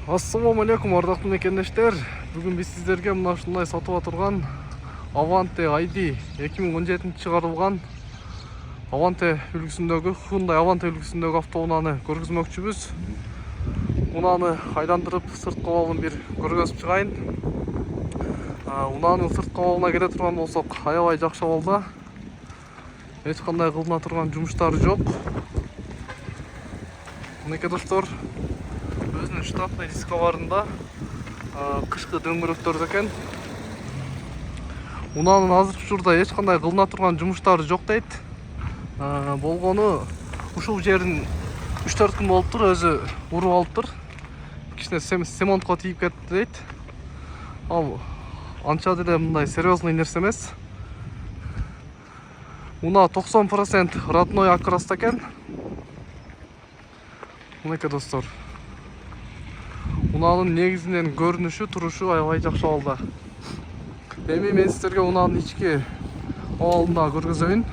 Ассаламу алейкум, ардактуу мекендештер. Бүгүн биз сиздерге мына ушундай сатып отурган Avante ID 2017 чыгарылган Avante үлгүсүндөгү Hyundai Avante үлгүсүндөгү автоунааны көргөзмөкчүбүз. Унааны айландырып сырткы абалын бир көргөзүп чыгайын. Унаанын сырткы абалына келе турган болсок, аябай жакшы абалда. Эч кандай кылына турган жумуштары жок. Мынакей достор, өзүнүн штатный дисковарында кышкы дөңгөлөктөрдө экен. Унаанын азыркы учурда эч кандай кылына турган жумуштары жок дейт. Болгону ушул жерин 3-4 күн болуптур, өзү уруп алыптыр. Кичине семонтко тийип кетти дейт. Ал анча деле мындай серьезный нерсе эмес. Унаа 90% родной окраста экен. Мынакей достор, унаанын негизинен көрүнүшү, турушу аябай жакшы абалда. Эми мен сиздерге унаанын ички абалында көргөзөйүн.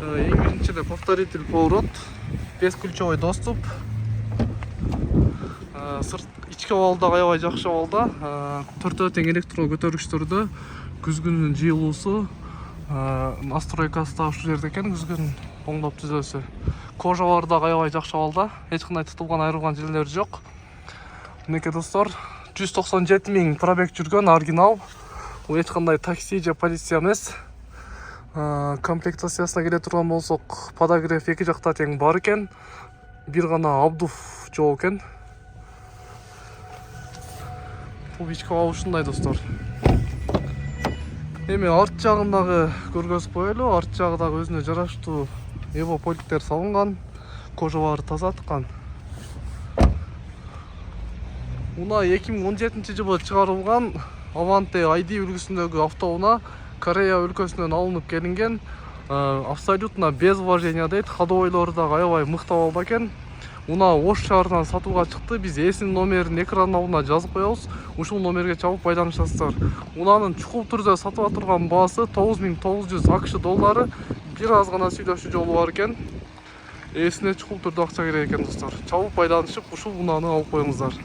Эң биринчи эле повторитель поворот, бесключевой доступ. Сырт ички абалда аябай жакшы абалда. Төртөө тең электро көтөргүчтөрдө күзгүнүн жыйылуусу, настройкасы да ушул жерде экен, күзгүн оңдоп түзөөсү. Кожалар да аябай жакшы абалда, эч кандай тытылган, айрылган жерлери жок. Мынакей достор, 197 000 пробег жүргөн оригинал. Бул эч кандай такси же полиция эмес. Комплектациясына келе турган болсок, подогрев эки жакта тең бар экен. Бир гана обдув жок экен. Бул ички абал ушундай достор. Эми арт жагындагы көргөзүп коелу. Арт жагы дагы өзүнө жараштуу эбо поликтер салынган, кожалары таза тыккан. Унаа 2017 жылы чыгарылган Avante ID үлгүсүндөгү автоунаа Корея өлкөсүнөн алынып келинген. Абсолютно без вложения дейт. Ходовойлору дагы аябай мыкты абалда экен. Унаа Ош шаарынан сатууга чыкты. Биз эсинин номерин экран алдына жазып коебуз. Ушул номерге чалып байланышасыздар. Унаанын чукул түрдө сатып атырган баасы $9900. Бир аз гана сүйлөшүү жолу бар экен. Эсине чукул түрдө акча керек экен достор. Чалып байланышып ушул унааны алып коюңуздар.